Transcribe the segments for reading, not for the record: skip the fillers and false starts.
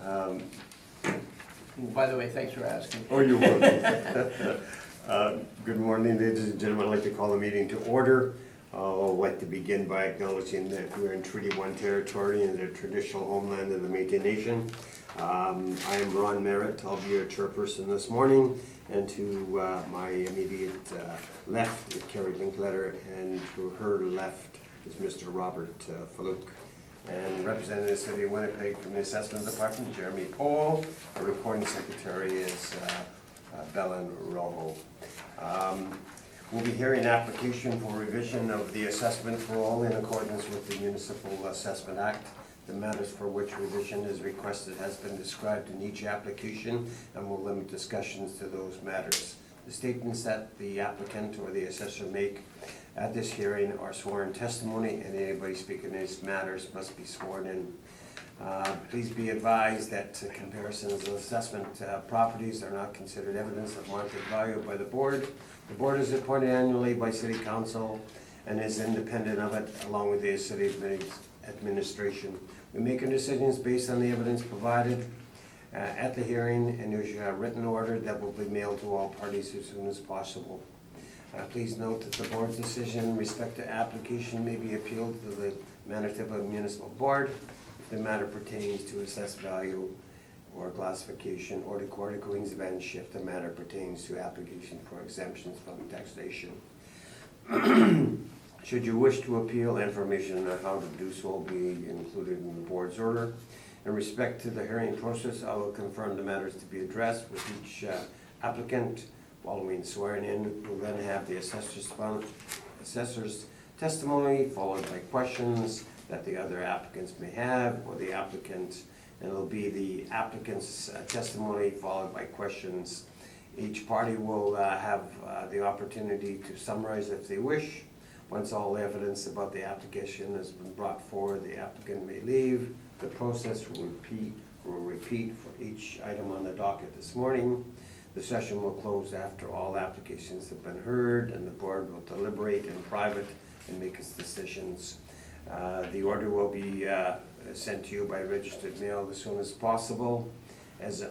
By the way, thanks for asking. Oh, you're welcome. Good morning, ladies and gentlemen. I'd like to call the meeting to order. I'd like to begin by acknowledging that we're in Treaty 1 territory in the traditional homeland of the Métis Nation. I am Ron Merritt. I'll be your chairperson this morning. And to my immediate left is Carrie Linkletter, and to her left is Mr. Robert Faluk. And representing the City of Winnipeg from the Assessment Department, Jeremy Pohl. Our recording secretary is Belen Rojo. We'll be hearing an application for revision of the assessment roll in accordance with the Municipal Assessment Act. The matters for which revision is requested has been described in each application, and will limit discussions to those matters. The statements that the applicant or the assessor make at this hearing are sworn testimony, and anybody speaking in these matters must be sworn in. Please be advised that comparisons of assessment properties are not considered evidence of market value by the board. The board is appointed annually by City Council and is independent of it, along with the city administration. We make our decisions based on the evidence provided at the hearing, and there's a written order that will be mailed to all parties as soon as possible. Please note that the board's decision in respect to application may be appealed to the Manitoba Municipal Board if the matter pertains to assessed value or classification, or the Court of Queen's Bench if the matter pertains to application for exemptions from taxation. Should you wish to appeal, information on how to do so will be included in the board's order. In respect to the hearing process, I will confirm the matters to be addressed with each applicant. Following swearing in, we'll then have the assessor's testimony, followed by questions that the other applicants may have, or the applicant, and it'll be the applicant's testimony followed by questions. Each party will have the opportunity to summarize if they wish. Once all evidence about the application has been brought forward, the applicant may leave. The process will repeat for each item on the docket this morning. The session will close after all applications have been heard, and the board will deliberate in private and make its decisions. The order will be sent to you by registered mail as soon as possible. As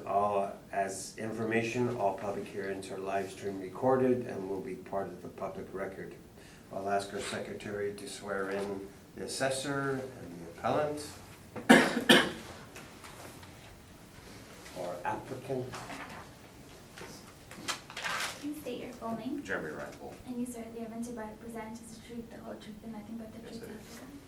information, all public hearings are live stream recorded and will be part of the public record. I'll ask our secretary to swear in the assessor and the appellant or applicant. Please state your full name. Jeremy Rifle. And you swear the evidence you're about to present is the truth, the whole truth, and nothing but the Yes, truth. it You is. present.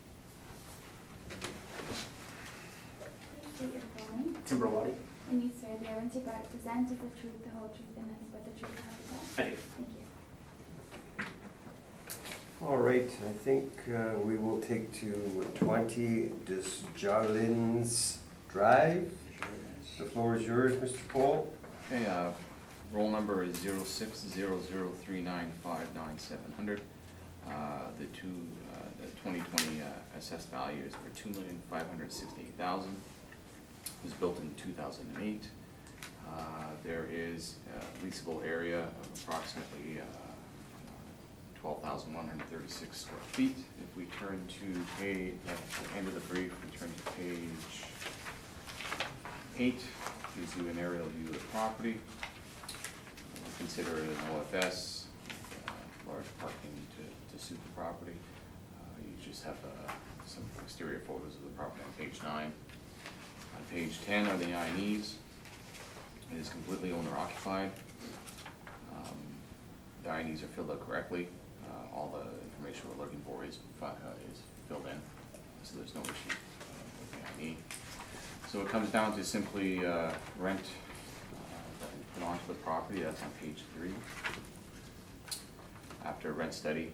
Please state your full name. Timberwadi. And you swear the evidence you're about to present is the truth, the whole truth, and nothing but the truth. You present. I do. Thank you. All right, I think we will take to 20 Desjardins Drive. The floor is yours, Mr. Pohl. Okay, roll number is 060039599700. The 2020 assessed value is for $2,568,000. It was built in 2008. There is a leasable area of approximately 12,136 square feet. If we turn to page, at the end of the brief, we turn to page 8, gives you an aerial view of the property. We'll consider it an OFS, large parking to suit the property. You just have some exterior photos of the property on page 9. On page 10 are the I&Es. It is completely owner occupied. The I&Es are filled out correctly. All the information we're looking for is filled in, so there's no issue with the I&E. So it comes down to simply rent that we put onto the property. That's on page 3. After a rent study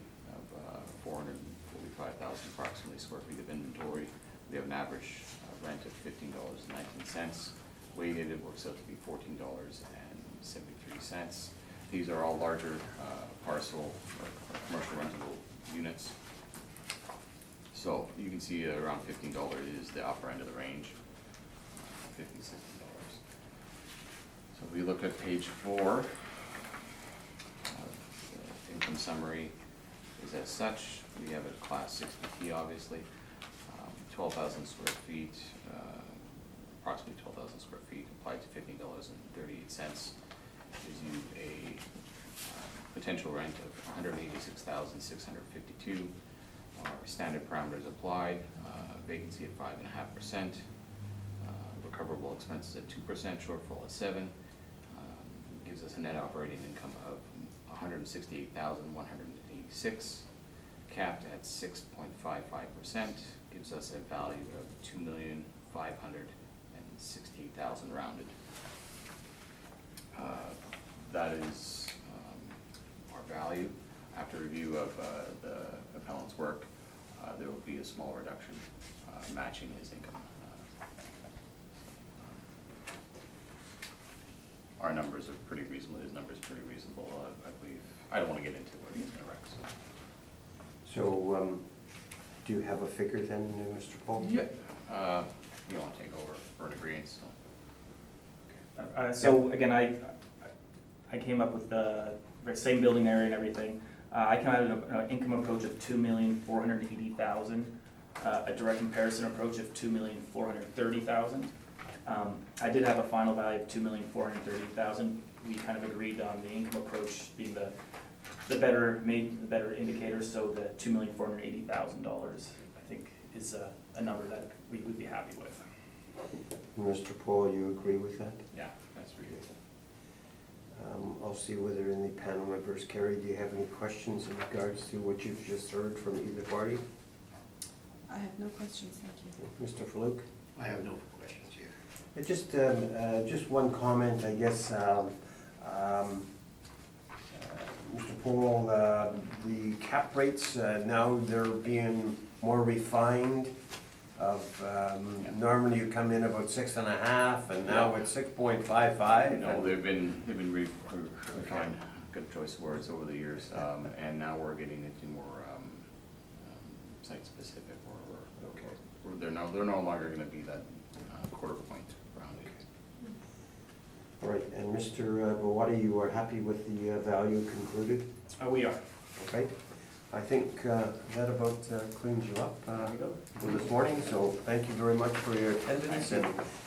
of 445,000 approximately square feet of inventory, we have an average rent of $15.19. Weighted, it works out to be $14.73. These are all larger parcel or commercial rentable units. So you can see around $15 is the upper end of the range, $15, $16. So if we look at page 4, the income summary is as such. We have a class 6 PT obviously, 12,000 square feet, approximately 12,000 square feet, applied to $15.38, gives you a potential rent of $186,652. Our standard parameters applied, vacancy at 5.5%, recoverable expenses at 2%, shortfall at 7%, gives us a net operating income of $168,186, capped at 6.55%, gives us a value of $2,568,000 rounded. That is our value. After review of the appellant's work, there will be a small reduction matching his income. Our numbers are pretty reasonable, his number's pretty reasonable, I believe. I don't want to get into what he's gonna wreck, so. So, do you have a figure then, Mr. Paul? Yeah. You want to take over for an agreement, so. So again, I came up with the same building area and everything. I came out with an income approach of $2,480,000, a direct comparison approach of $2,430,000. I did have a final value of $2,430,000. We kind of agreed on the income approach being the better indicator, so the $2,480,000 I think is a number that we would be happy with. Mr. Paul, you agree with that? Yeah, that's reasonable. I'll see whether any panel members, Carrie, do you have any questions in regards to what you've just heard from either party? I have no questions, thank you. Mr. Faluk? I have no questions here. Just one comment, I guess. Mr. Paul, the cap rates, now they're being more refined of, normally you come in about 6.5 and now it's 6.55. No, they've been refined, good choice of words over the years, and now we're getting into more site specific, they're no longer gonna be that quarter point rounding. All right, and Mr. Bawadi, you are happy with the value concluded? We are. Okay, I think that about cleans you up for this morning, so thank you very much for your attendance, and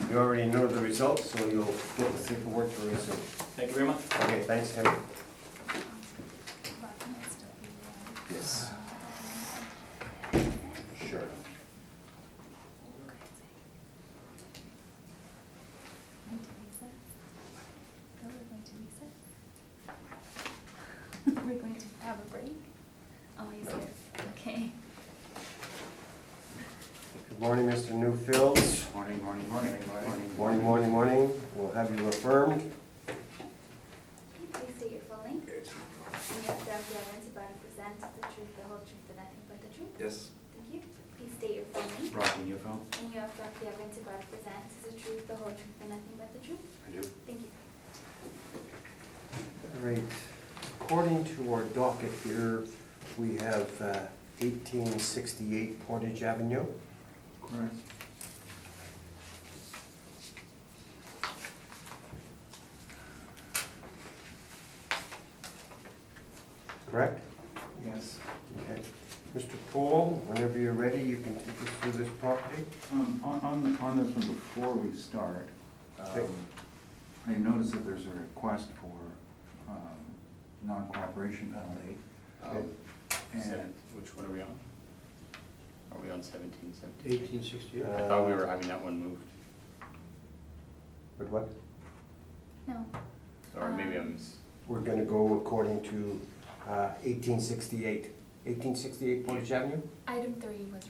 you already know the results, so you'll get the paperwork very soon. Thank you very much. Okay, thanks, Henry. Yes. Sure. We're going to have a break? Oh, he's there, okay. Good morning, Mr. Newfields. Morning, morning, morning. Morning. We'll have you affirmed. Please state your full name. And you have to evidence about and present the truth, the whole truth, and nothing but the truth. Yes. Thank you. Please state your full name. Rocky Newfeld? And you have to evidence about and present the truth, the whole truth, and nothing but the truth. I do. Thank you. All right, according to our docket here, we have 1868 Portage Avenue. Correct. Correct? Yes. Okay. Mr. Poole, whenever you're ready, you can take us through this property. On this one, before we start, Okay. I noticed that there's a request for non-cooperation penalty. And Which one are we on? Are we on 1717? 1868? I thought we were having that one moved, But what? No. or maybe I'm, We're gonna go according to 1868. 1868 Portage Avenue? Item 3 was removed.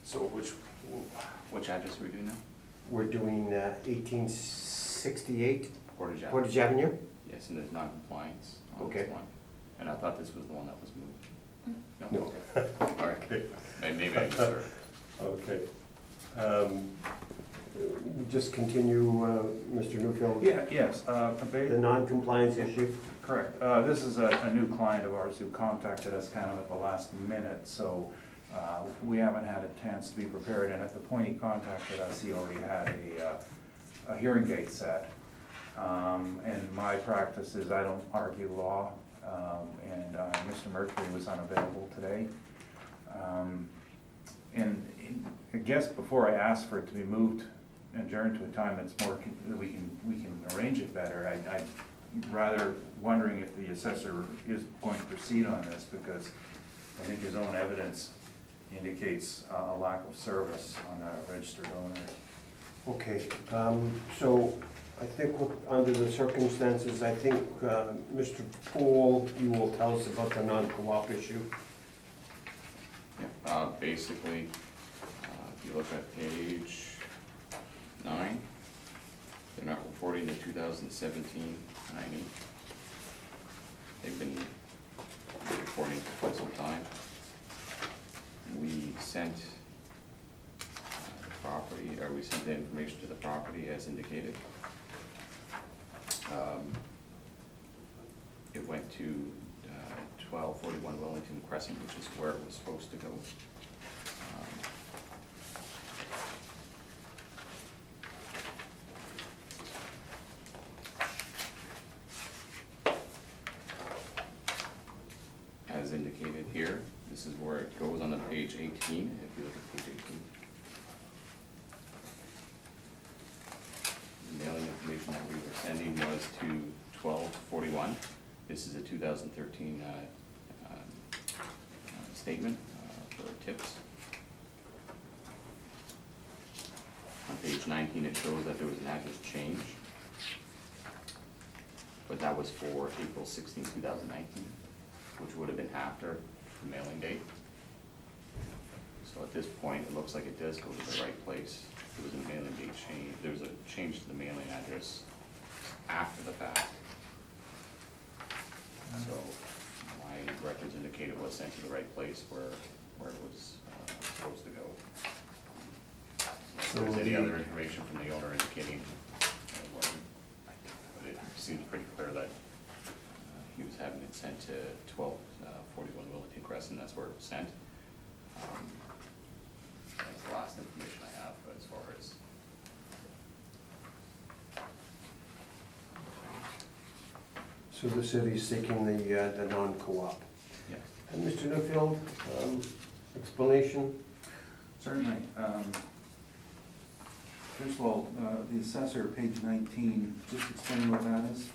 so which address are we doing now? We're doing 1868 Portage Avenue? Portage Avenue? Yes, and there's non-compliance on Okay. this one. And I thought this was the one that was moved. No. Okay. All right, maybe I misheard. Okay. Just continue, Mr. Newfield. yes, The non-compliance issue? correct. This is a new client of ours who contacted us kind of at the last minute, so we haven't had a chance to be prepared. And at the point he contacted us, he already had a hearing date set. And my practice is I don't argue law, and Mr. Mr. Mercury was unavailable today. And I guess before I ask for it to be moved, adjourned to a time that's more, that we can arrange it better, I'm rather wondering if the assessor is going to proceed on this, because I think his own evidence indicates a lack of service on a registered owner. Okay, so I think under the circumstances, I think, Mr. Poole, you will tell us about the non-co-op issue. Yeah, basically, if you look at page 9, they're not reporting the 2017 90. They've been reporting for quite some time. We sent the property, or we sent the information to the property as indicated. It went to 1241 Wellington Crescent, which is where it was supposed to go. As indicated here, this is where it goes on the page 18, if you look at page 18. The mailing information that we were sending was to 1241. This is a 2013 statement for tips. On page 19, it shows that there was an address change, but that was for April 16, 2019, which would have been after the mailing date. So at this point, it looks like it does go to the right place. There was a mailing date change, there was a change to the mailing address after the fact. So my records indicate it was sent to the right place where it was supposed to go. If there's any other information from the owner indicating it wasn't, but it seems pretty clear that he was having it sent to 1241 Wellington Crescent, that's where it was sent. That's the last information I have as far as. So the city's seeking the non-co-op. Yes. And Mr. Newfield, explanation? Certainly. First of all, the assessor, page 19, just explain what that is.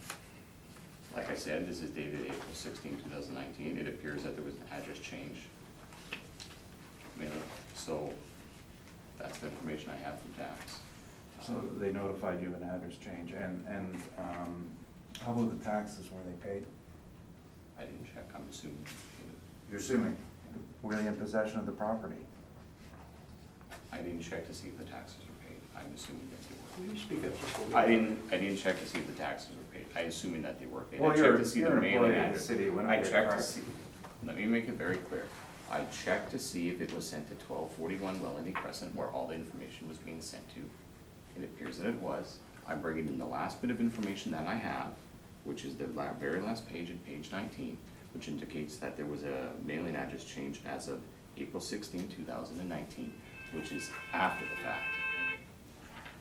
Like I said, this is dated April 16, 2019. It appears that there was an address change. So that's the information I have from tax. So they notified you of an address change, and how about the taxes, were they paid? I didn't check, I'm assuming. You're assuming, were they in possession of the property? I didn't check to see if the taxes were paid. I'm assuming that they were. Will you speak up just a little? I didn't check to see if the taxes were paid. I'm assuming that they were paid. Well, I you're checked to see the an mailing employee of the address. city, when I I checked to correct. see, let me make it very clear. I checked to see if it was sent to 1241 Wellington Crescent, where all the information was being sent to. It appears that it was. I'm bringing in the last bit of information that I have, which is the very last page at page 19, which indicates that there was a mailing address change as of April 16, 2019, which is after the fact.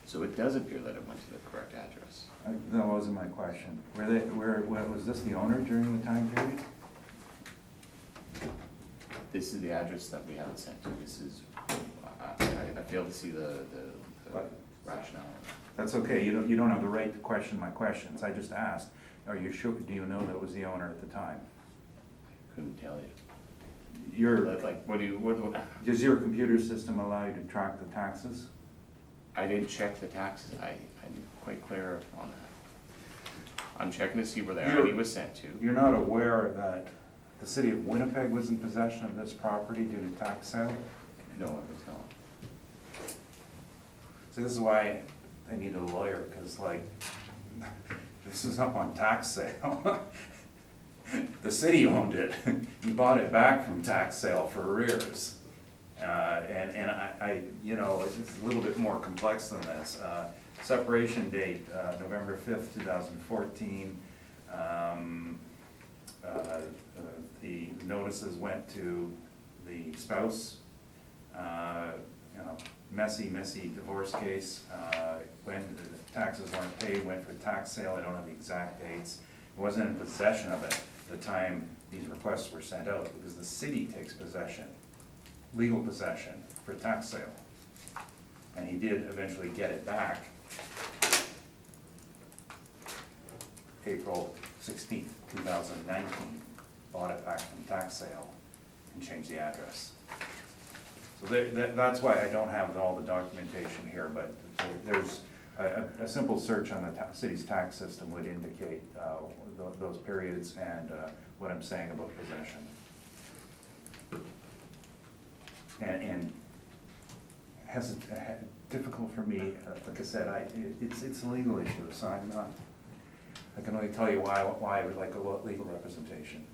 So it does appear that it went to the correct address. That wasn't my question. Was this the owner during the time period? This is the address that we haven't sent to. This is, I fail to see the rationale. That's okay, you don't have the right to question my questions. I just asked, are you sure, do you know that was the owner at the time? Couldn't tell you. Your, Like, what? does your computer system allow you to track the taxes? I didn't check the taxes. I'm quite clear on that. I'm checking to see where the ID was sent to. You're not aware that the city of Winnipeg was in possession of this property due to tax sale? No, I was not. So this is why I need a lawyer, because like, this is up on tax sale. The city owned it, you bought it back from tax sale for arrears. And I, you know, it's a little bit more complex than this. Separation date, November 5th, 2014. The notices went to the spouse. You know, messy divorce case. When the taxes weren't paid, went for tax sale. I don't have the exact dates. It wasn't in possession of it at the time these requests were sent out, because the city takes possession, legal possession for tax sale. And he did eventually get it back April 16th, 2019, bought it back from tax sale and changed the address. So that's why I don't have all the documentation here, but there's a simple search on the city's tax system would indicate those periods and what I'm saying about possession. And difficult for me, like I said, it's a legal issue, so I'm not, I can only tell you why I would like a legal representation.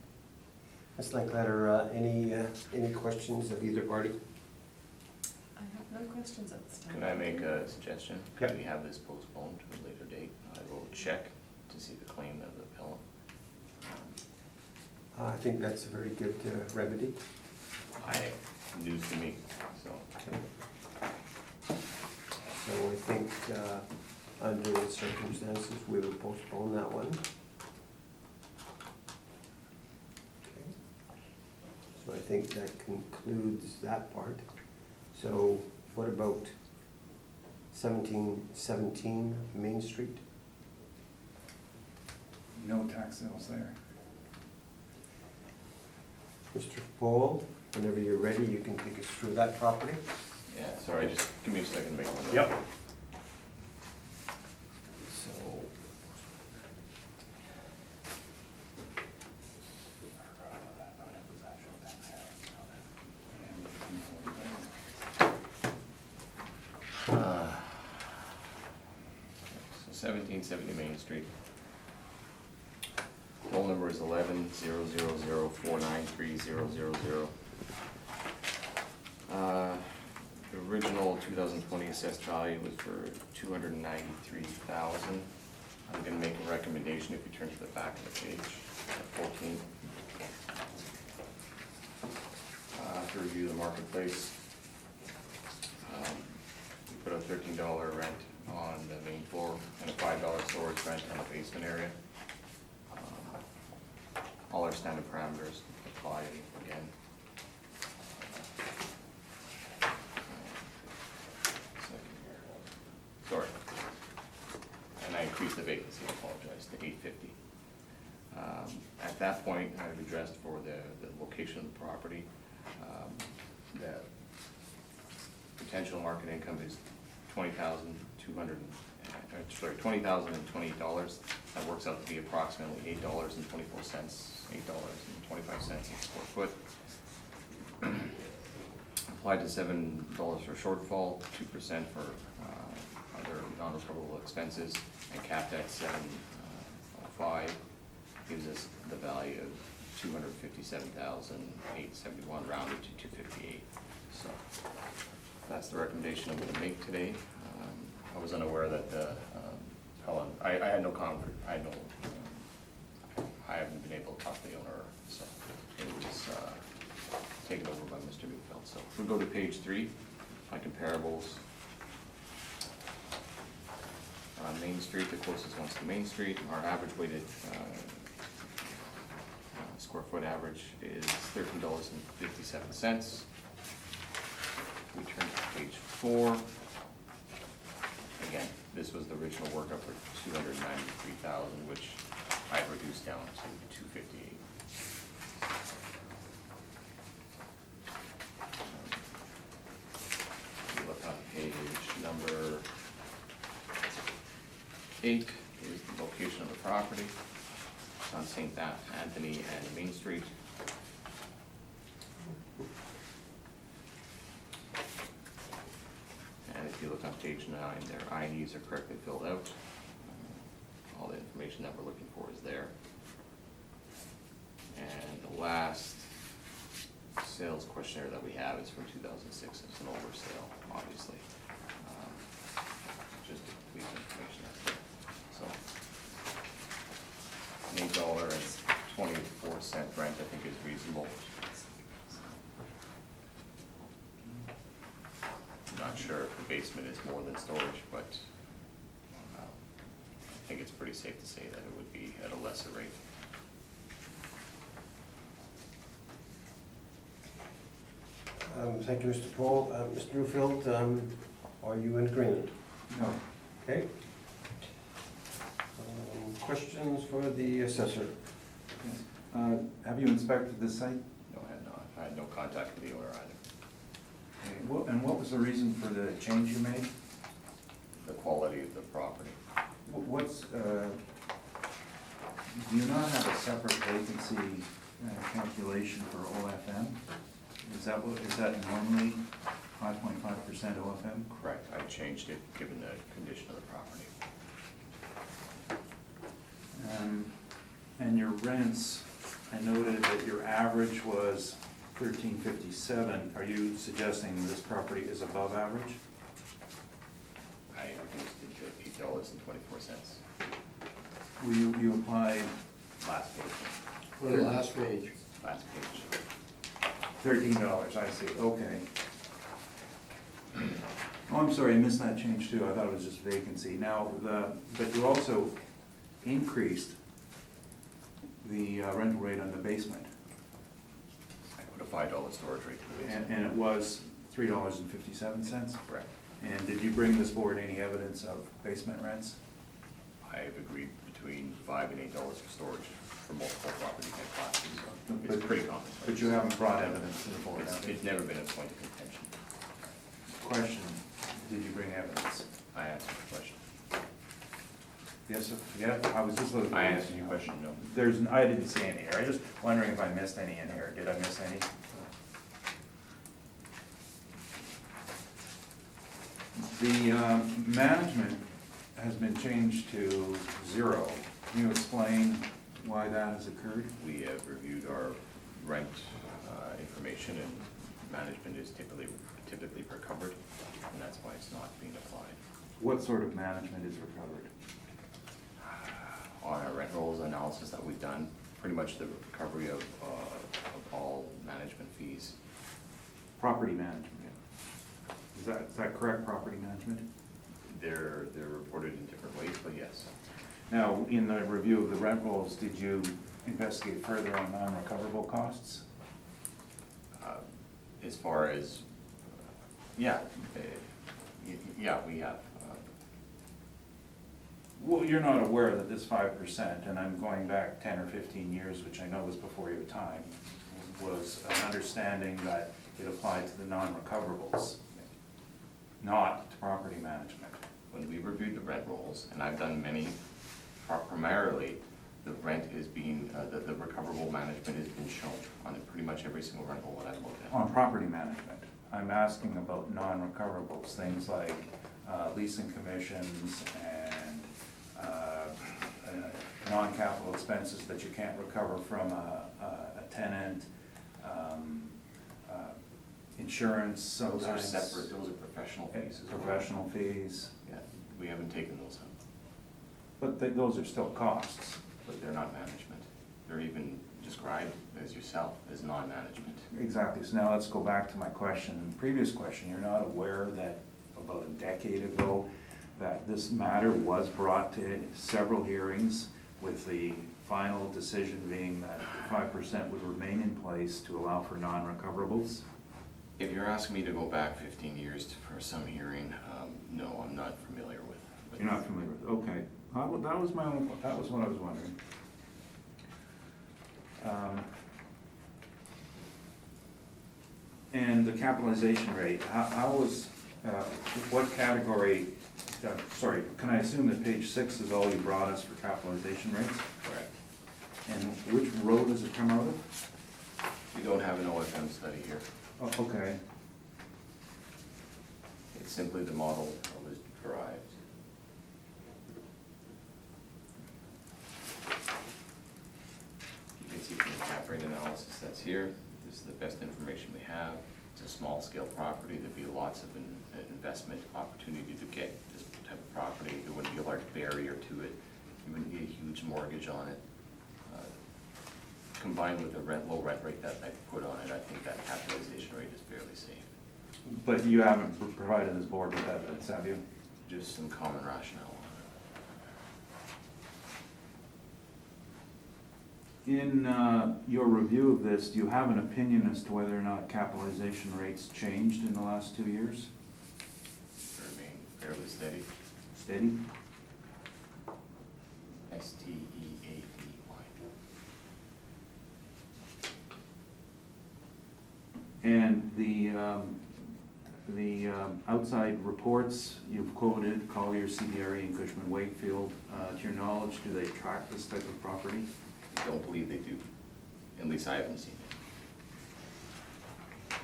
Ms. Linkletter, any questions of either party? I have no questions at this time. Could I make a suggestion? Yep. Could we have this postponed to a later date? I will check to see the claim of the appellant. I think that's a very good remedy. News to me, so. So I think, under the circumstances, we will postpone that one. Okay. So I think that concludes that part. So what about 1717 Main Street? No tax sales there. Mr. Paul, whenever you're ready, you can take us through that property. Yeah, sorry, just give me a second to make one. Yep. So, So 1770 Main Street. Roll number is 11-000-493-000. The original 2020 assessed value was for $293,000. I'm gonna make a recommendation if you turn to the back of the page, 14. To review the marketplace. We put a $13 rent on the main floor and a $5 storage rent on the basement area. All our standard parameters apply again. Sorry. And I increased the vacancy, I apologize, to 850. At that point, I've addressed for the location of the property. The potential market income is $20,028. That works out to be approximately $8.24, $8.25 a square foot. Applied to $7 for shortfall, 2% for other non-recoverable expenses, and capped at $705 gives us the value of $257,871 rounded to $258. So that's the recommendation I'm going to make today. I was unaware that I had no comment. I haven't been able to talk to the owner, so it was taken over by Mr. Newfeld. So if we go to page 3, my comparables. On Main Street, the closest one's to Main Street. Our average weighted square foot average is $13.57. We turn to page 4. Again, this was the original workup for $293,000, which I've reduced down to $258. If you look on page number 8 is the location of the property. It's on St. Anthony and Main Street. And if you look on page 9, their IDs are correctly filled out. All the information that we're looking for is there. And the last sales questionnaire that we have is from 2006. It's an older sale, obviously. Just to complete the information that's there. So, $8.24 rent, I think, is reasonable. I'm not sure if the basement is more than storage, but I think it's pretty safe to say that it would be at a lesser rate. Thank you, Mr. Paul. Mr. Newfield, are you in agreement? No. Okay. Questions for the assessor? Have you inspected the site? No, I had not. I had no contact with the owner either. Okay, and what was the reason for the change you made? The quality of the property. What's, do you not have a separate vacancy calculation for OFM? Is that normally 5.5% OFM? Correct. I changed it given the condition of the property. And your rents, I noted that your average was $13.57. Are you suggesting this property is above average? I reduced it to $8.24. Will you applied Last page. For the last page. Last page. $13, I see, okay. Oh, I'm sorry, I missed that change too, I thought it was just vacancy. Now, but you also increased the rental rate on the basement, I put a $5 storage rate to the basement. and it was $3.57? Correct. And did you bring this board any evidence of basement rents? I've agreed between $5 and $8 for storage for multiple property type classes. It's But- pretty common. But you haven't brought evidence to the board, have you? It's never been a point of contention. Question, did you bring evidence? I answered the question. Yes, sir. Yeah, I was just looking. I answered your question, no. I didn't see any here, I was just wondering if I missed any in here, did I miss any? The management has been changed to 0. Can you explain why that has occurred? We have reviewed our rent information, and management is typically recovered, and that's why it's not being applied. What sort of management is recovered? On our rent rolls analysis that we've done, pretty much the recovery of all management fees. Property management. Is that correct, property management? They're reported in different ways, but yes. Now, in the review of the rent rolls, did you investigate further on non-recoverable costs? As far as, yeah, yeah, we have. Well, you're not aware that this 5%, and I'm going back 10 or 15 years, which I know was before your time, was an understanding that it applied to the non-recoverables, not to property management. When we reviewed the rent rolls, and I've done many, primarily, the rent is being, the recoverable management has been shown on pretty much every single rent roll that I've looked at. On property management, I'm asking about non-recoverables, things like leasing commissions and non-capital expenses that you can't recover from a tenant, insurance Those are sometimes. separate, those are professional fees as well. Professional fees, Yeah, we haven't taken those out, but those are still costs. but they're not management. They're even described as yourself as non-management. Exactly, so now let's go back to my question, previous question, you're not aware that about a decade ago, that this matter was brought to several hearings with the final decision being that 5% would remain in place to allow for non-recoverables? If you're asking me to go back 15 years for some hearing, no, I'm not familiar with. You're not familiar with, okay. That was that was what I was wondering. And the capitalization rate, how was, what category, sorry, can I assume that page 6 is all you brought us for capitalization rates? Correct. And which row does it come out of? We don't have an OFM study here. Oh, okay. It's simply the model that was derived. You can see from the cap rate analysis that's here, this is the best information we have. It's a small scale property, there'd be lots of investment opportunity to get this type of property. There wouldn't be a large barrier to it. You wouldn't need a huge mortgage on it. Combined with the low rent rate that I put on it, I think that capitalization rate is fairly safe. But you haven't provided this board with evidence, have you? Just some common rationale In your review of this, do you have an opinion as to whether or not capitalization rates changed in the last 2 years? Remain fairly steady. Steady? STEADY. And the outside reports you've quoted, Collier, CBRE, and Cushman Wakefield, to your knowledge, do they track this type of property? I don't believe they do. At least I haven't seen it.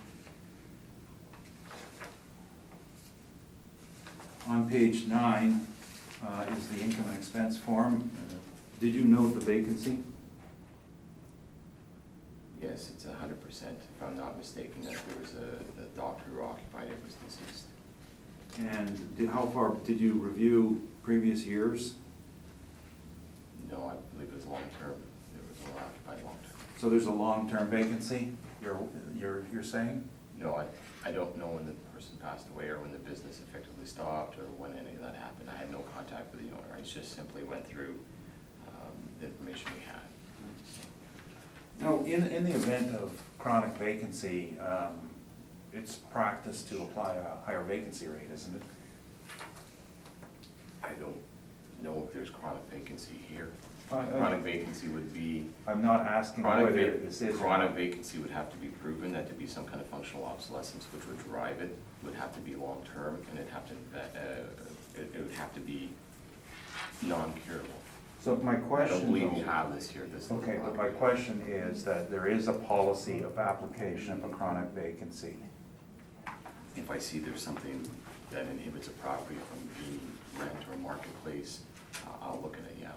On page 9 is the income and expense form. Did you note the vacancy? Yes, it's 100%. If I'm not mistaken, that there was the doctor who occupied it was deceased. And how far, did you review previous years? No, I believe it was long-term. There was no occupied long-term. So there's a long-term vacancy, you're saying? No, I don't know when the person passed away or when the business effectively stopped or when any of that happened. I had no contact with the owner. I just simply went through the information we had. Now, in the event of chronic vacancy, it's practice to apply a higher vacancy rate, isn't it? I don't know if there's chronic vacancy here. I- Chronic vacancy would be, I'm not asking whether this is. chronic vacancy would have to be proven, that to be some kind of functional obsolescence which would drive it, would have to be long-term, and it'd have to, it would have to be non-curable. So my I question. don't believe you have this here, this. Okay, but my question is that there is a policy of application of a chronic vacancy. If I see there's something that inhibits a property from being rent or marketplace, I'll look at it, yeah.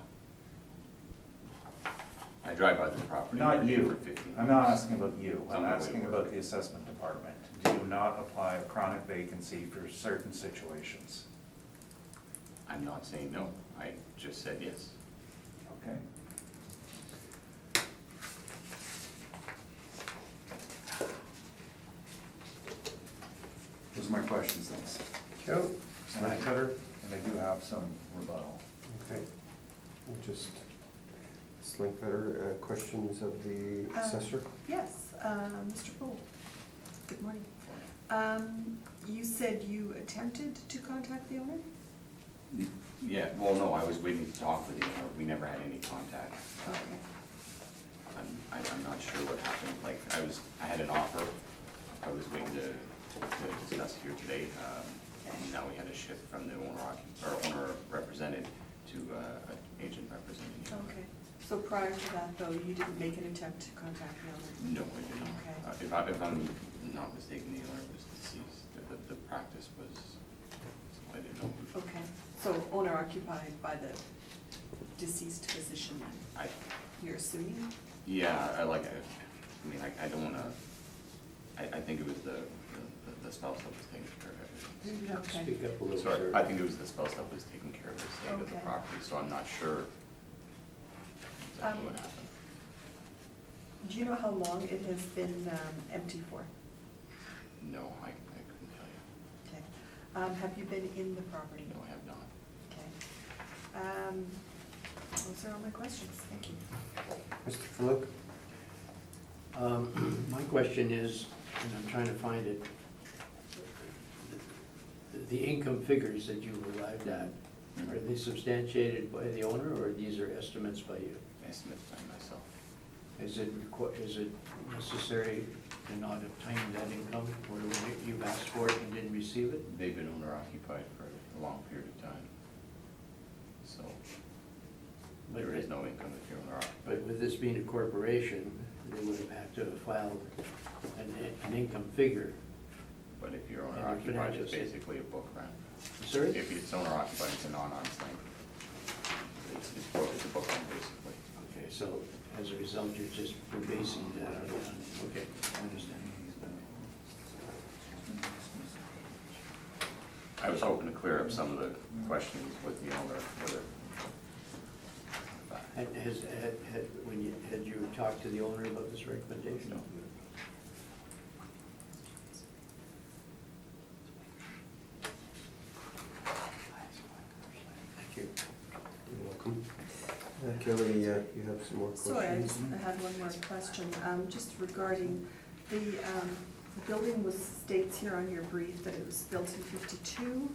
I drive by this property. Not every day you. for 15 I'm not years. asking about you, I'm Some of it asking will. about the assessment department. Do you not apply a chronic vacancy for certain situations? I'm not saying no, I just said yes. Okay? Those are my questions, thanks. Joe? And I do have some rebuttal. Okay. We'll just, Slinkbetter, questions of the assessor? Yes, Mr. Poole, good morning. You said you attempted to contact the owner? Yeah, well, no, I was waiting to talk with you, we never had any contact. Okay. I'm not sure what happened, like, I had an offer, I was waiting to discuss here today, and now we had a shift from the owner represented to an agent representing the owner. Okay, so prior to that, though, you didn't make an attempt to contact the owner? No, I didn't. Okay. If I'm not mistaken, the owner was deceased, the practice was, I didn't know. Okay, so owner occupied by the deceased physician, then? You're assuming? Yeah, I mean, I don't wanna, I think it was the spouse that was taking care of everything. Maybe you have to Okay. speak up a little Sorry, bit. I think it was the spouse that was taking care of the state of the Okay. property, so I'm not sure exactly what happened. Do you know how long it has been empty for? No, I couldn't tell you. Okay. Have you been in the property? No, I have not. Okay. Those are all my questions, thank you. Mr. Faluk? My question is, and I'm trying to find it, the income figures that you've arrived at, are they substantiated by the owner, or these are estimates by you? Estimates by myself. Is it necessary to not obtain that income, or when you've asked for it and didn't receive it? They've been owner occupied for a long period of time. So there is no income if you're owner occupied. But with this being a corporation, they would have had to have filed an income figure. But if you're owner And your occupied, it's financials. basically a book rent. Sorry? If it's owner occupied, it's a non-arm's length. It's a book rent, basically. Okay, so as a result, you're basing that on, okay, I understand. I was hoping to clear up some of the questions with the owner, whether. Had you talked to the owner about this recommendation? No. Thank you. You're welcome. Kelly, you have some more questions? Sorry, I had one more question, just regarding the building states here on your brief that it was built in 52,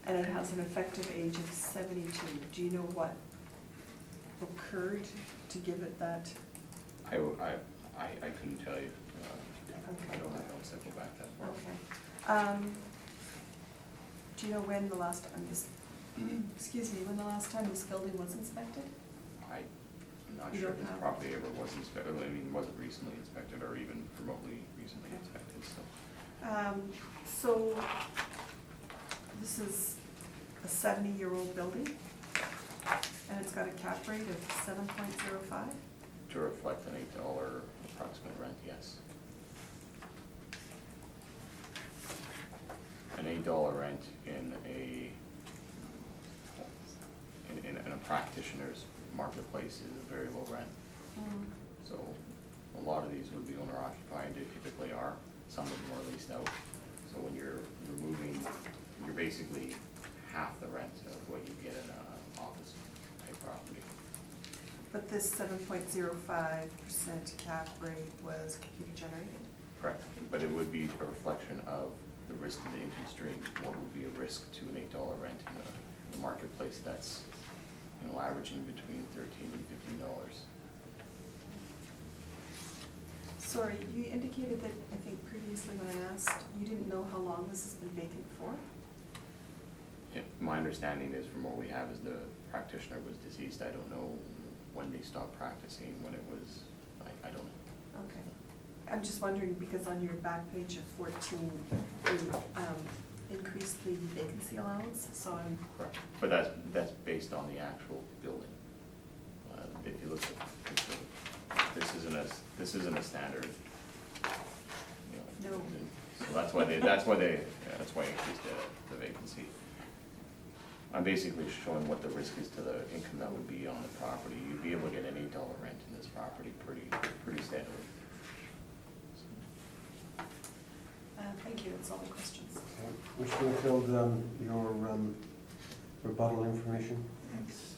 and it has an effective age of 72. Do you know what occurred to give it that? I couldn't tell you. I don't have notes that go back that far. Okay. Do you know when the last time this, excuse me, when the last time this building was inspected? I'm not You sure don't if this have- property ever was inspected, I mean, wasn't recently inspected or even remotely recently Okay. inspected, so. So, this is a 70-year-old building, and it's got a cap rate of 7.05? To reflect an $8 approximate rent, yes. An $8 rent in a practitioner's marketplace is a very low rent. So a lot of these would be owner occupied, they typically are, some of them are leased out. So when you're moving, you're basically half the rent of what you get in an office type property. But this 7.05% cap rate was computer generated? Correct, but it would be a reflection of the risk to the income stream. What would be a risk to an $8 rent in a marketplace that's, averaging between $13 and $15. Sorry, you indicated that, I think previously when I asked, you didn't know how long this has been vacant for? Yeah, my understanding is from what we have is the practitioner was deceased. I don't know when they stopped practicing, when it was, I don't know. Okay. I'm just wondering, because on your back page of 14, you increased the vacancy allowance, so I'm, Correct. But that's based on the actual building. If you look at, this isn't a standard. No. So that's why I increased the vacancy. I'm basically showing what the risk is to the income that would be on the property. You'd be able to get an $8 rent in this property pretty steadily. thank you, that's all the questions. Mr. Winfield, your rebuttal information? Thanks.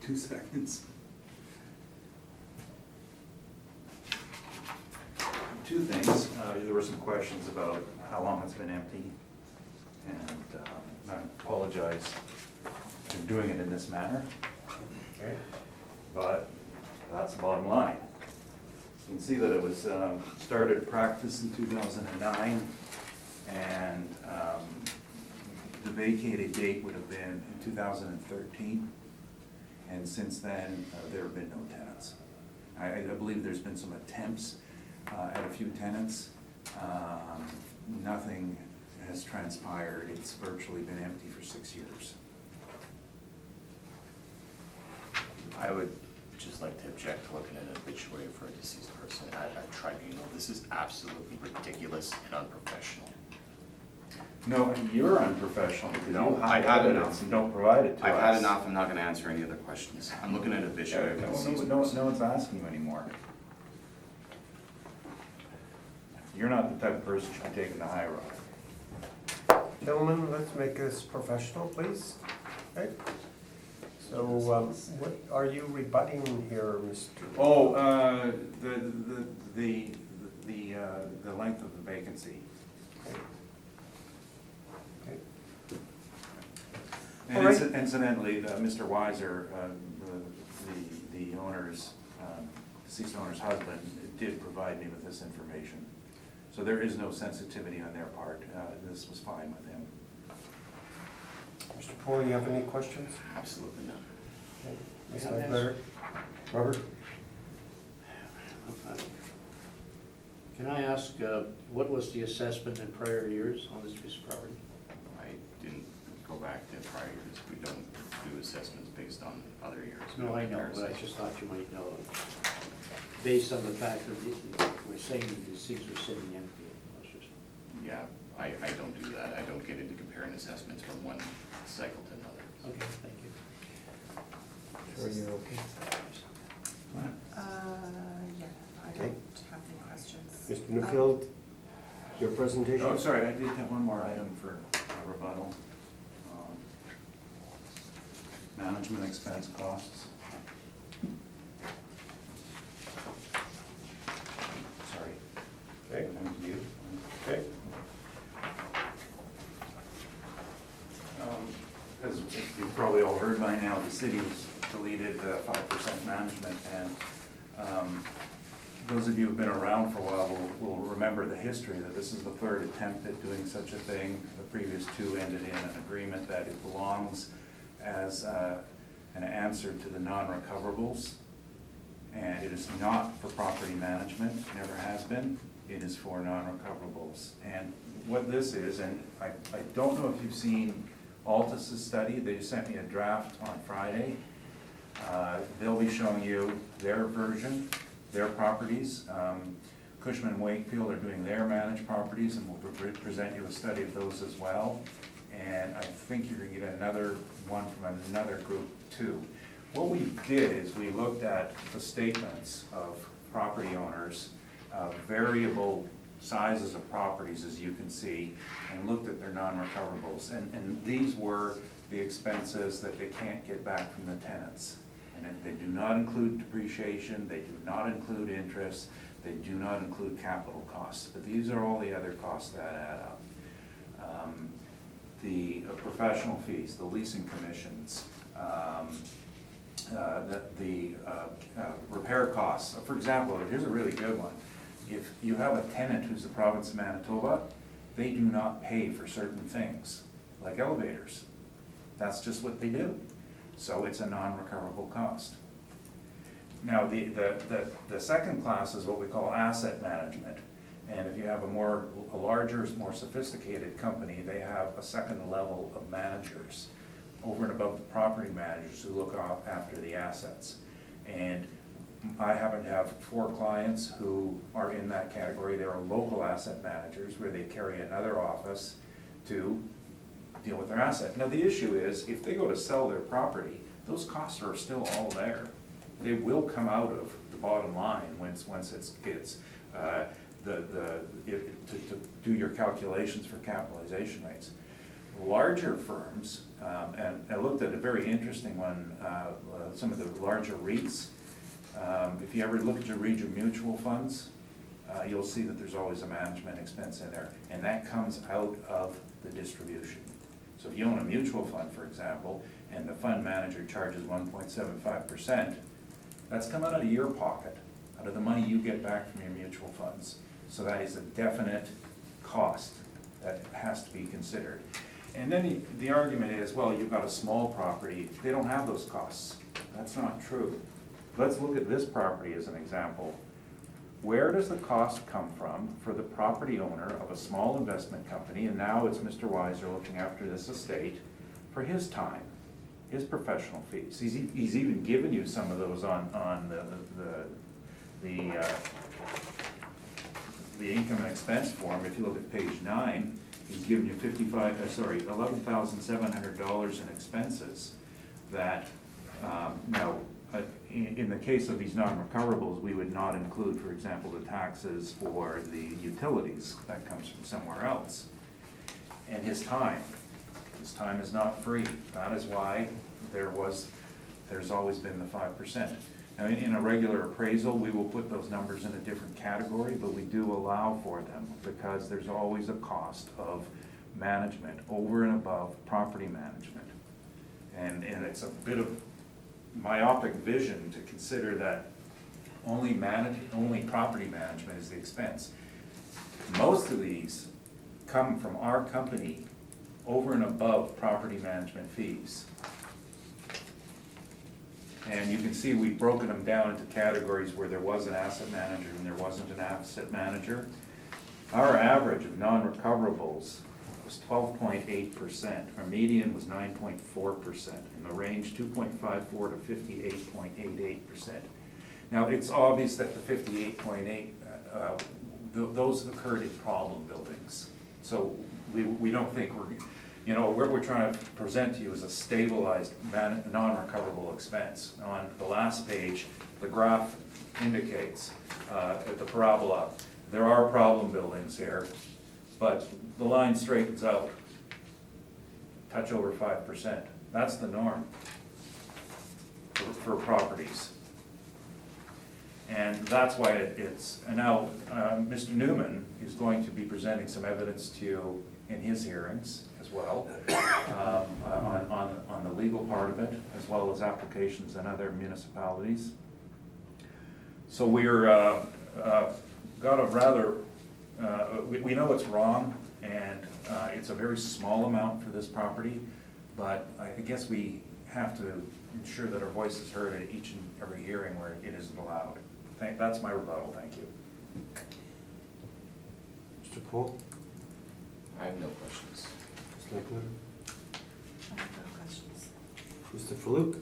2 seconds. 2 things. There were some questions about how long it's been empty, and I apologize for doing it in this manner. Okay. But that's the bottom line. You can see that it was started practice in 2009, and the vacated date would have been in 2013. And since then, there have been no tenants. I believe there's been some attempts at a few tenants. Nothing has transpired. It's virtually been empty for 6 years. I would just like to object to looking at an obituary for a deceased person at a tribunal. This is absolutely ridiculous and unprofessional. No, you're unprofessional because No, you I've hide had evidence enough. and don't provide it to us. I've had enough, I'm not gonna answer any other questions. I'm looking at an obituary of a deceased No person. one's asking you anymore. You're not the type of person who should be taking the high road. Gentlemen, let's make this professional, please. Okay. So, what are you rebutting here, Mr.? Oh, the length of the vacancy. Okay. And All right. incidentally, Mr. Weiser, the owner's, deceased owner's husband, did provide me with this information. So there is no sensitivity on their part. This was fine with him. Mr. Poole, you have any questions? Absolutely not. Okay. Ms. Ledbetter? Robert? Can I ask, what was the assessment in prior years on this piece of property? I didn't go back to prior years. We don't do assessments based on other years. We No, don't I know, compare but I assessments. just thought you might know. Based on the fact that we're saying that these things are sitting empty. Let's just- Yeah, I don't do that. I don't get into comparing assessments from one cycle to another. Okay, thank you. Sure you're okay. Yeah, I Okay. don't have any questions. Mr. Newfield? Your presentation? Oh, sorry, I did have one more item for rebuttal. Management expense costs. Sorry. Okay, Thank you. okay. As you've probably all heard by now, the city's deleted 5% management, and those of you who've been around for a while will remember the history, that this is the third attempt at doing such a thing. The previous two ended in an agreement that it belongs as an answer to the non-recoverables, and it is not for property management, never has been. It is for non-recoverables. And what this is, and I don't know if you've seen Altus's study. They sent me a draft on Friday. They'll be showing you their version, their properties. Cushman & Wakefield are doing their managed properties, and we'll present you a study of those as well. And I think you're gonna get another one from another group too. What we did is we looked at the statements of property owners, variable sizes of properties, as you can see, and looked at their non-recoverables. And these were the expenses that they can't get back from the tenants. And they do not include depreciation, they do not include interest, they do not include capital costs. But these are all the other costs that add up. The professional fees, the leasing commissions, the repair costs. For example, here's a really good one. If you have a tenant who's the province of Manitoba, they do not pay for certain things, like elevators. That's just what they do. So it's a non-recoverable cost. Now, the second class is what we call asset management. And if you have a larger, more sophisticated company, they have a second level of managers over and above the property managers who look after the assets. And I happen to have 4 clients who are in that category. They are local asset managers where they carry another office to deal with their asset. Now, the issue is, if they go to sell their property, those costs are still all there. They will come out of the bottom line once it's to do your calculations for capitalization rates. Larger firms, and I looked at a very interesting one, some of the larger REITs. If you ever look at your regional mutual funds, you'll see that there's always a management expense in there, and that comes out of the distribution. So if you own a mutual fund, for example, and the fund manager charges 1.75%, that's come out of your pocket, out of the money you get back from your mutual funds. So that is a definite cost that has to be considered. And then the argument is, well, you've got a small property, they don't have those costs. That's not true. Let's look at this property as an example. Where does the cost come from for the property owner of a small investment company, and now it's Mr. Weiser looking after this estate, for his time, his professional fees? He's even given you some of those on the income and expense form. If you look at page 9, he's given you $11,700 in expenses that, now, in the case of these non-recoverables, we would not include, for example, the taxes or the utilities. That comes from somewhere else. And his time is not free. That is why there's always been the 5%. Now, in a regular appraisal, we will put those numbers in a different category, but we do allow for them because there's always a cost of management over and above property management. And it's a bit of myopic vision to consider that only property management is the expense. Most of these come from our company over and above property management fees. And you can see we've broken them down into categories where there was an asset manager and there wasn't an asset manager. Our average of non-recoverables was 12.8%. Our median was 9.4%, and the range 2.54 to 58.88%. Now, it's obvious that the 58.8, those occurred in problem buildings. So we don't think what we're trying to present to you is a stabilized non-recoverable expense. On the last page, the graph indicates the parabola. There are problem buildings here, but the line straightens out. Touch over 5%. That's the norm for properties. And that's why it's, and now, Mr. Newman is going to be presenting some evidence to you in his hearings as well, on the legal part of it, as well as applications in other municipalities. So we're, got a rather, we know it's wrong, and it's a very small amount for this property, but I guess we have to ensure that our voice is heard at each and every hearing where it isn't allowed. That's my rebuttal, thank you. Mr. Cole? I have no questions. Ms. Leclerc? I have no questions. Mr. Faluk?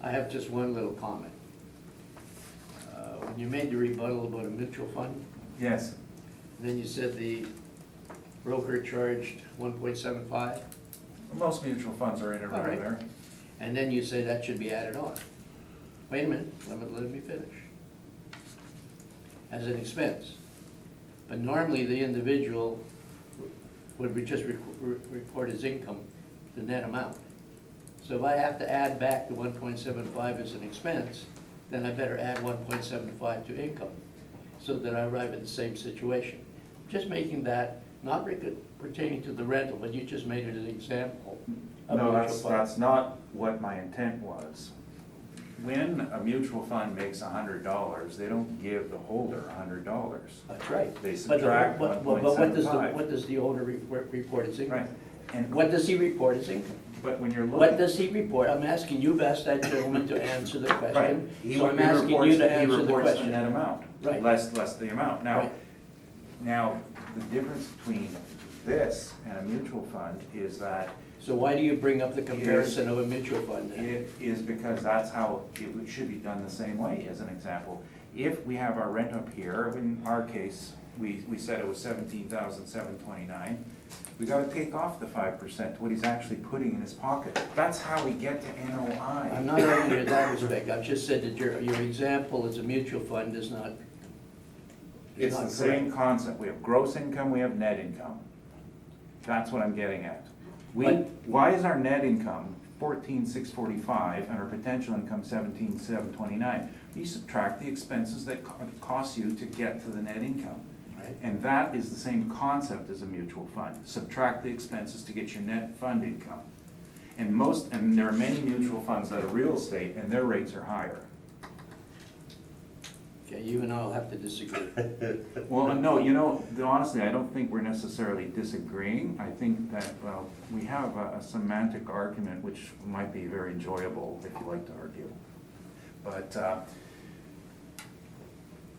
I have just one little comment. When you made the rebuttal about a mutual fund, Yes, then you said the broker charged 1.75, most mutual funds are in and All right. around there. and then you say that should be added on. Wait a minute, let me finish. As an expense. But normally, the individual would just report his income, the net amount. So if I have to add back the 1.75 as an expense, then I better add 1.75 to income, so that I arrive at the same situation. Just making that, not pertaining to the rental, but you just made it an example of No, mutual fund. that's not what my intent was. When a mutual fund makes $100, they don't give the holder $100. That's right. They But subtract but what 1.75. does the owner report his income? Right, and, What does he report his income? but when you're What looking. does he report? I'm asking, you've asked that gentleman to answer the Right, question. he So I'm he asking reports, you to he answer the reports the question. net amount, Right. less the amount. Right. Now, the difference between this and a mutual fund is that So why do you bring up the comparison of a mutual fund then? it is because that's how it should be done the same way, as an example. If we have our rent up here, in our case, we said it was $17,729, we gotta take off the 5%, what he's actually putting in his pocket. That's how we get to I'm NOI. not arguing in that respect. I've just said that your example as a mutual fund is not. It's the same concept, we have gross income, we have net income. That's what I'm getting at. Why is our net income 14,645 and our potential income 17,729? You subtract the expenses that it costs you to get to the net income. Right. And that is the same concept as a mutual fund. Subtract the expenses to get your net fund income. And there are many mutual funds that are real estate and their rates are higher. Okay, you and I will have to disagree. Well, no, honestly, I don't think we're necessarily disagreeing. I think that, well, we have a semantic argument which might be very enjoyable if you like to argue. But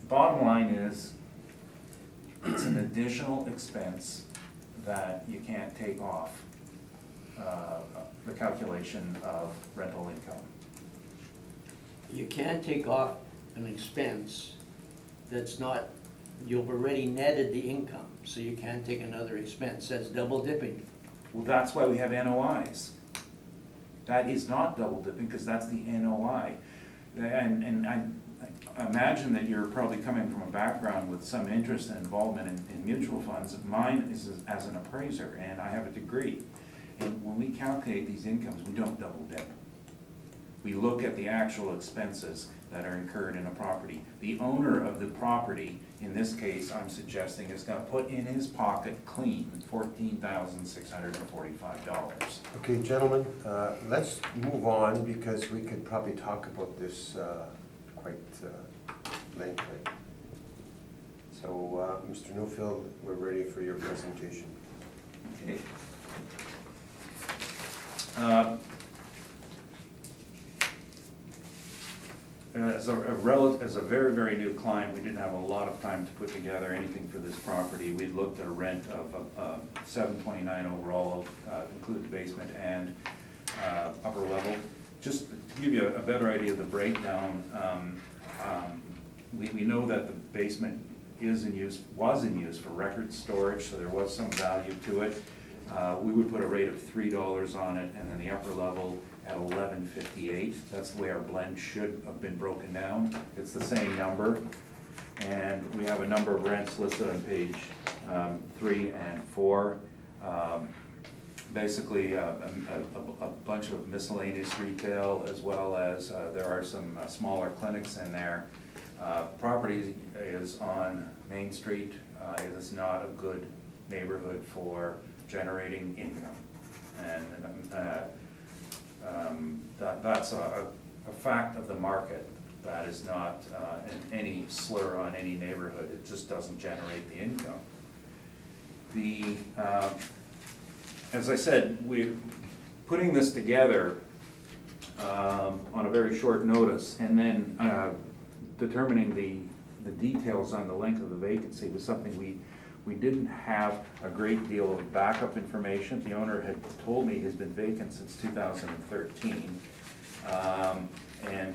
bottom line is, it's an additional expense that you can't take off the calculation of rental income. You can't take off an expense that's not, you've already netted the income, so you can't take another expense. That's double dipping. Well, that's why we have NOIs. That is not double dipping, because that's the NOI. And I imagine that you're probably coming from a background with some interest and involvement in mutual funds. Mine is as an appraiser, and I have a degree. And when we calculate these incomes, we don't double dip. We look at the actual expenses that are incurred in a property. The owner of the property, in this case, I'm suggesting, is gonna put in his pocket clean $14,645. Okay, gentlemen, let's move on because we could probably talk about this quite lengthily. So, Mr. Newfield, we're ready for your presentation. Okay. As a very, very new client, we didn't have a lot of time to put together anything for this property. We looked at a rent of $729 overall, include the basement and upper level. Just to give you a better idea of the breakdown, we know that the basement was in use for record storage, so there was some value to it. We would put a rate of $3 on it, and then the upper level at $11.58. That's the way our blend should have been broken down. It's the same number. And we have a number of rents listed on page 3 and 4. Basically, a bunch of miscellaneous retail, as well as there are some smaller clinics in there. Property is on Main Street. It is not a good neighborhood for generating income. And that's a fact of the market. That is not any slur on any neighborhood. It just doesn't generate the income. As I said, we're putting this together on a very short notice, and then determining the details on the length of the vacancy was something we didn't have a great deal of backup information. The owner had told me he's been vacant since 2013. And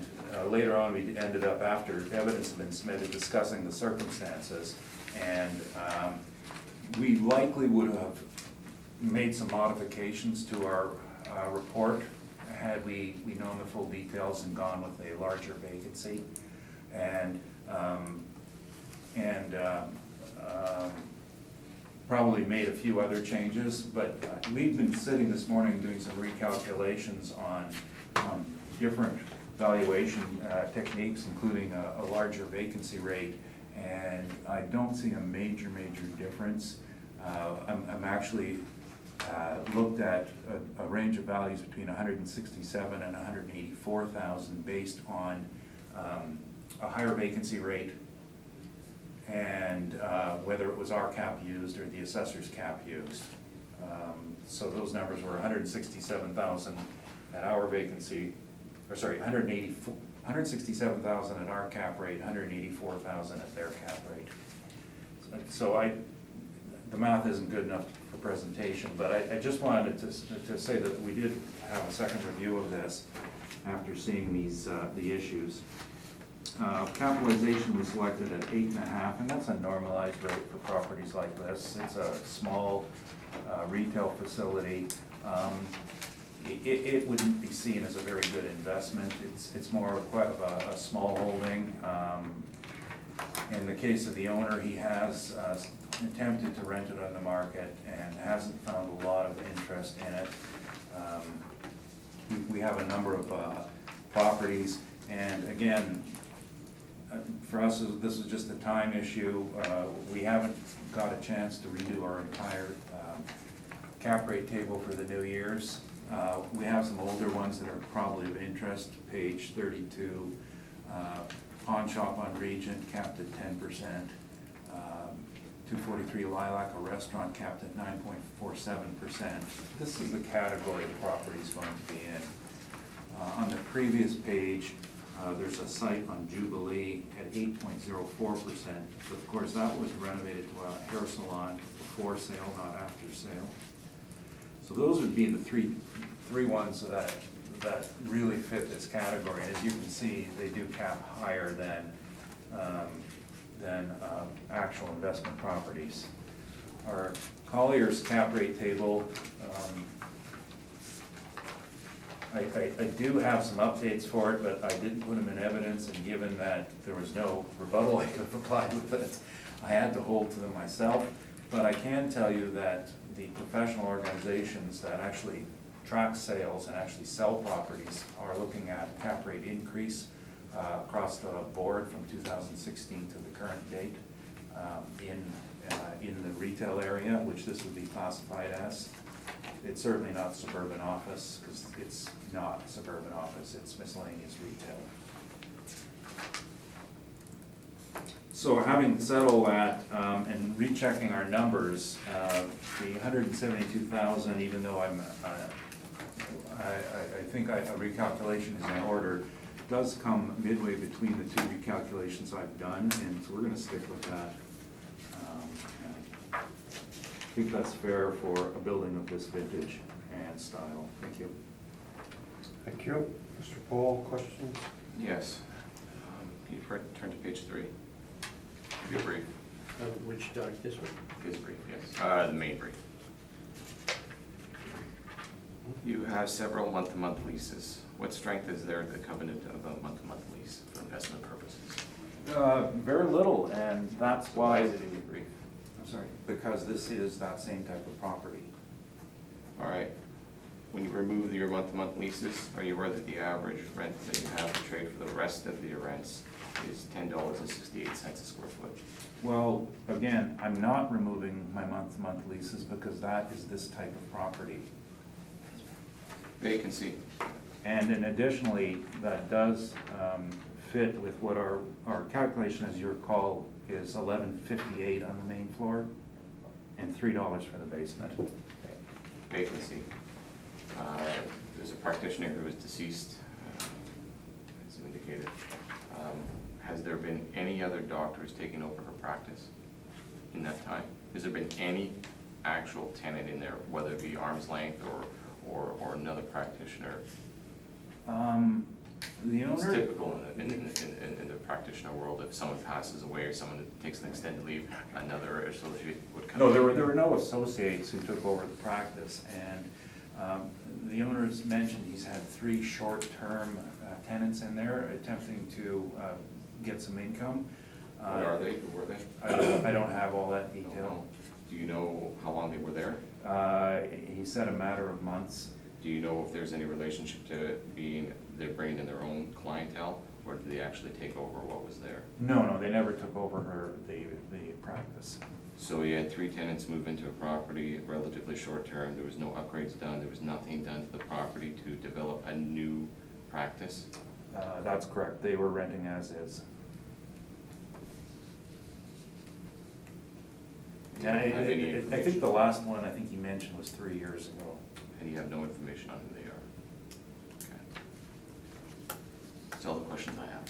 later on, we ended up, after evidence had been submitted, discussing the circumstances. And we likely would have made some modifications to our report had we known the full details and gone with a larger vacancy. And probably made a few other changes, but we've been sitting this morning doing some recalculations on different valuation techniques, including a larger vacancy rate, and I don't see a major difference. I'm actually looked at a range of values between 167 and 184,000 based on a higher vacancy rate and whether it was our cap used or the assessor's cap used. So those numbers were 167,000 at our vacancy, or sorry, 167,000 at our cap rate, 184,000 at their cap rate. So the math isn't good enough for presentation, but I just wanted to say that we did have a second review of this after seeing the issues. Capitalization was selected at 8.5, and that's a normalized rate for properties like this. It's a small retail facility. It wouldn't be seen as a very good investment. It's more of a small holding. In the case of the owner, he has attempted to rent it on the market and hasn't found a lot of interest in it. We have a number of properties, and again, for us, this is just a time issue. We haven't got a chance to redo our entire cap rate table for the new years. We have some older ones that are probably of interest. Page 32, pawn shop on Regent capped at 10%. 243 Lilac, a restaurant capped at 9.47%. This is the category the property is going to be in. On the previous page, there's a site on Jubilee at 8.04%. But of course, that was renovated to a hair salon before sale, not after sale. So those would be the three ones that really fit this category. And as you can see, they do cap higher than actual investment properties. Our Collier's cap rate table, I do have some updates for it, but I didn't put them in evidence, and given that there was no rebuttal I could have applied with it, I had to hold to them myself. But I can tell you that the professional organizations that actually track sales and actually sell properties are looking at cap rate increase across the board from 2016 to the current date in the retail area, which this would be classified as. It's certainly not suburban office, because it's not suburban office, it's miscellaneous retail. So having said all that, and rechecking our numbers, the 172,000, even though I think a recalculation is in order, does come midway between the two recalculations I've done, and so we're gonna stick with that. I think that's fair for a building of this vintage and style. Thank you. Thank you. Mr. Paul, questions? Yes. Can you turn to page 3? Your brief. Which doc, this one? His brief, yes. The main brief. You have several month-to-month leases. What strength is there in the covenant of a month-to-month lease for investment purposes? Very little, and that's Why why, is it in your brief? I'm sorry, because this is that same type of property. All right. When you remove your month-to-month leases, are you aware that the average rent that you have to trade for the rest of your rents is $10.68 a square foot? Well, again, I'm not removing my month-to-month leases because that is this type of property. Vacancy. And then additionally, that does fit with what our calculation, as you recall, is $11.58 on the main floor and $3 for the basement. Vacancy. There's a practitioner who is deceased, as you indicated. Has there been any other doctors taking over her practice in that time? Has there been any actual tenant in there, whether it be arm's length or another practitioner? The It's owner, typical in the practitioner world, if someone passes away or someone takes an extended leave, another associate would come. no, in. there were no associates who took over the practice, and the owner's mentioned he's had 3 short-term tenants in there attempting to get some income. What are they? Who were they? I don't have all that detail. Do you know how long they were there? He said a matter of months. Do you know if there's any relationship to they're bringing in their own clientele, or did they actually take over what was there? No, they never took over the practice. So you had 3 tenants move into a property, relatively short term, there was no upgrades done, there was nothing done to the property to develop a new practice? That's correct, they were renting as is. And I think the last one I think you mentioned was 3 years ago. And you have no information on who they are? Okay. That's all the questions I have.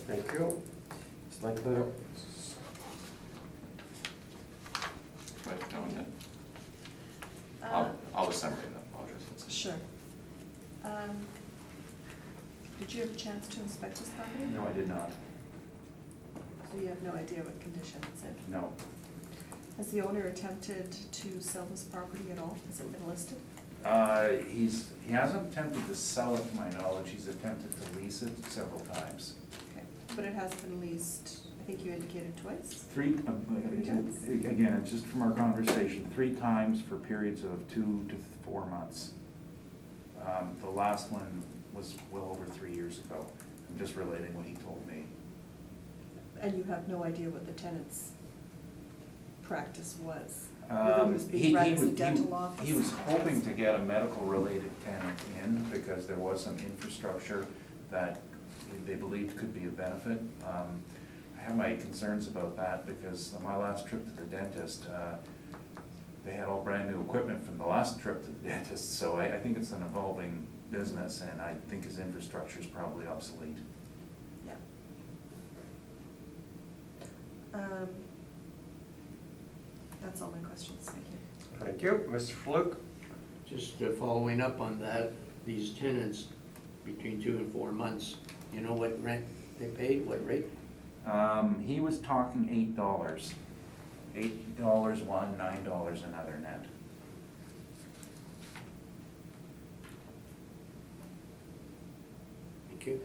Thank you. It's like the, Right, no, no. Uh, I'll just summary them, I'll just. Sure. Did you have a chance to inspect this property? No, I did not. So you have no idea what condition it's in? No. Has the owner attempted to sell this property at all? Has it been listed? He hasn't attempted to sell it to my knowledge, he's attempted to lease it several times. Okay, but it has been leased, I think you indicated twice? 3, again, it's just from our conversation, 3 times for periods of 2 to 4 months. The last one was well over 3 years ago. I'm just relating what he told me. And you have no idea what the tenant's practice was? Whether it was being run as a dental office? He was hoping to get a medical-related tenant in because there was some infrastructure that they believed could be of benefit. I have my concerns about that because on my last trip to the dentist, they had all brand-new equipment from the last trip to the dentist, so I think it's an evolving business, and I think his infrastructure is probably obsolete. Yeah. That's all my questions, thank you. thank you. Mr. Fluke? Just following up on that, these tenants between 2 and 4 months, you know what rent they paid, what rate? He was talking $8. $8 one, $9 another net. Thank you.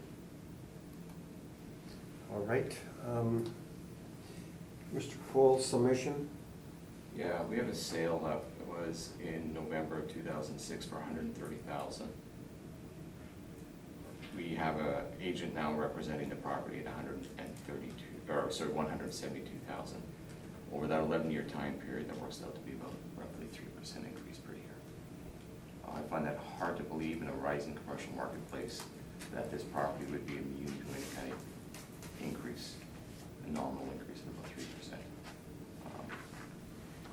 All right. Mr. Cole's submission? Yeah, we have a sale that was in November of 2006 for $130,000. We have an agent now representing the property at $172,000. Over that 11-year time period, that works out to be about roughly 3% increase per year. I find that hard to believe in a rising commercial marketplace that this property would be immune to any kind of increase, a nominal increase of about 3%.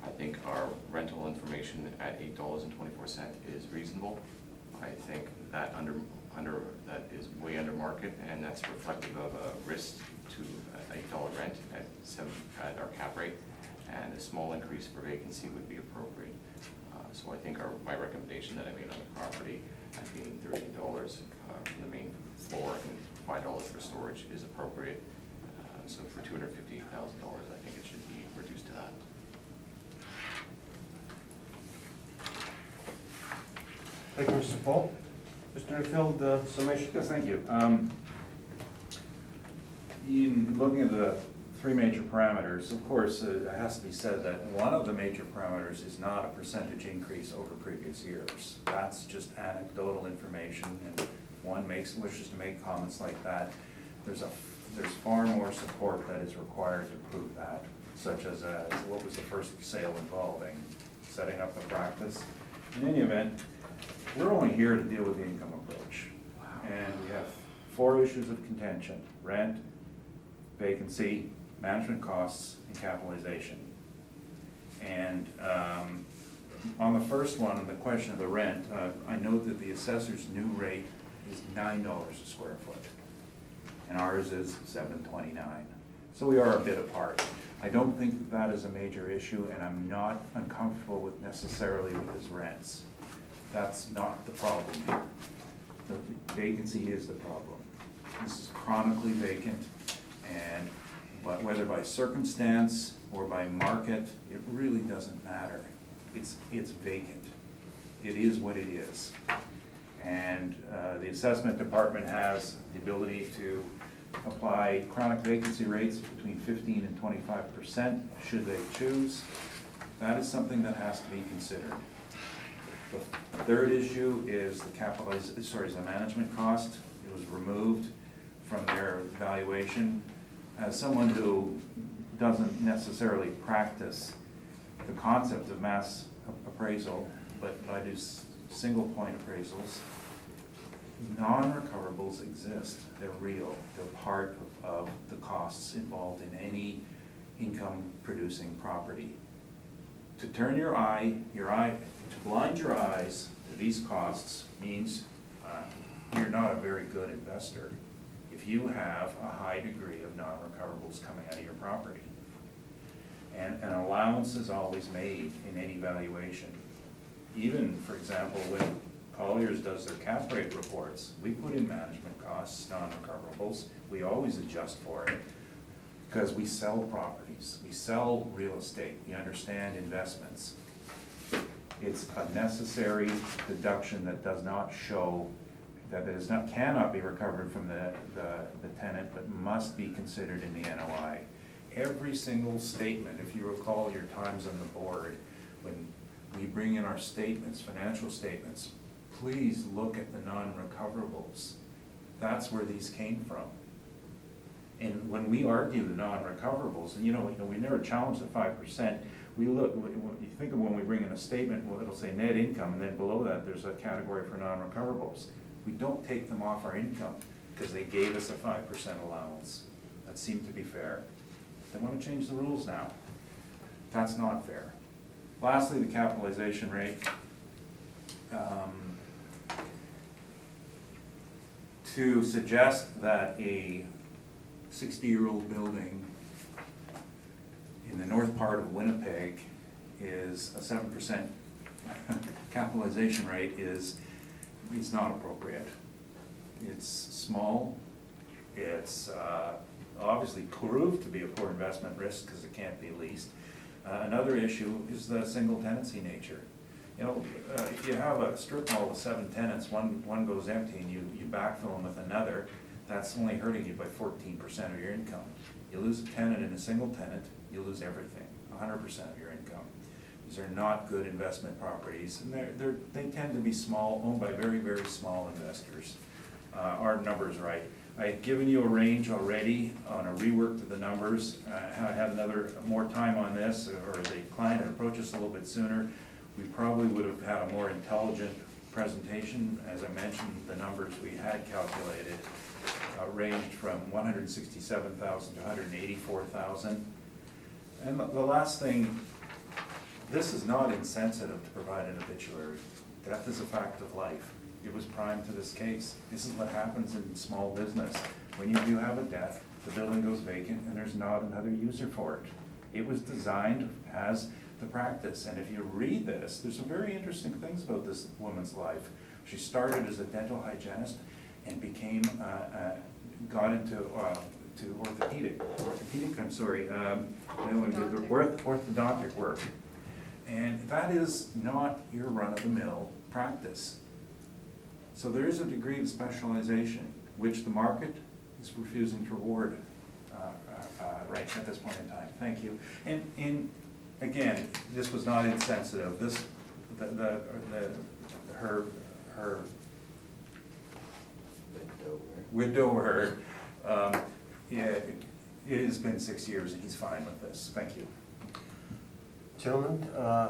I think our rental information at $8.24 is reasonable. I think that that is way under market, and that's reflective of a risk to $8 rent at our cap rate, and a small increase for vacancy would be appropriate. So I think my recommendation that I made on the property at being $13 from the main floor and $5 for storage is appropriate. So for $258,000, I think it should be reduced to that. Thank you, Mr. Paul. Mr. Newfield, submission? Yes, thank you. In looking at the three major parameters, of course, it has to be said that one of the major parameters is not a percentage increase over previous years. That's just anecdotal information, and if one wishes to make comments like that, there's far more support that is required to prove that, such as what was the first sale involving, setting up the practice. In any event, we're only here to deal with the income approach. And we have 4 issues of contention: rent, vacancy, management costs, and capitalization. And on the first one, the question of the rent, I note that the assessor's new rate is $9 a square foot, and ours is $7.29. So we are a bit apart. I don't think that is a major issue, and I'm not uncomfortable with necessarily with his rents. That's not the problem here. The vacancy is the problem. This is chronically vacant, and but whether by circumstance or by market, it really doesn't matter. It's vacant. It is what it is. And the assessment department has the ability to apply chronic vacancy rates between 15 and 25% should they choose. That is something that has to be considered. The third issue is the management cost. It was removed from their valuation. As someone who doesn't necessarily practice the concept of mass appraisal, but I do single point appraisals, non-recoverables exist. They're real. They're part of the costs involved in any income producing property. To turn to blind your eyes to these costs means you're not a very good investor if you have a high degree of non-recoverables coming out of your property. And an allowance is always made in any valuation. Even, for example, when Colliers does their cap rate reports, we put in management costs, non-recoverables. We always adjust for it because we sell properties. We sell real estate. We understand investments. It's a necessary deduction that does not show, that cannot be recovered from the tenant, but must be considered in the NOI. Every single statement, if you recall your times on the board, when we bring in our statements, financial statements, please look at the non-recoverables. That's where these came from. And when we argue the non-recoverables, and we never challenge the 5%, we look, you think of when we bring in a statement, well, it'll say net income, and then below that, there's a category for non-recoverables. We don't take them off our income because they gave us a 5% allowance. That seemed to be fair. They want to change the rules now. That's not fair. Lastly, the capitalization rate. To suggest that a 60-year-old building in the north part of Winnipeg is a 7% capitalization rate is not appropriate. It's small. It's obviously proved to be a poor investment risk because it can't be leased. Another issue is the single tenancy nature. If you have a strip mall with 7 tenants, one goes empty and you backfill them with another, that's only hurting you by 14% of your income. You lose a tenant in a single tenant, you lose everything, 100% of your income. These are not good investment properties, and they tend to be small, owned by very, very small investors. Our number's right. I had given you a range already on a rework to the numbers. Had I had more time on this, or the client had approached us a little bit sooner, we probably would have had a more intelligent presentation. As I mentioned, the numbers we had calculated ranged from 167,000 to 184,000. And the last thing, this is not insensitive to provide an obituary. Death is a fact of life. It was prime to this case. This is what happens in small business. When you do have a death, the building goes vacant and there's not another user for it. It was designed as the practice. And if you read this, there's some very interesting things about this woman's life. She started as a dental hygienist and got into orthodontic work. And that is not your run-of-the-mill practice. So there is a degree of specialization, which the market is refusing to reward. right at this point in time. Thank you. And again, this was not insensitive. This, her widower, yeah, it has been 6 years and he's fine with this. Thank you. Gentlemen,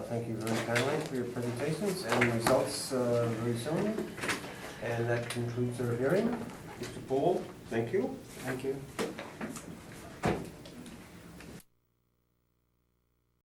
thank you very kindly for your presentations and results very soon. And that concludes our hearing. Mr. Poole, thank you. Thank you.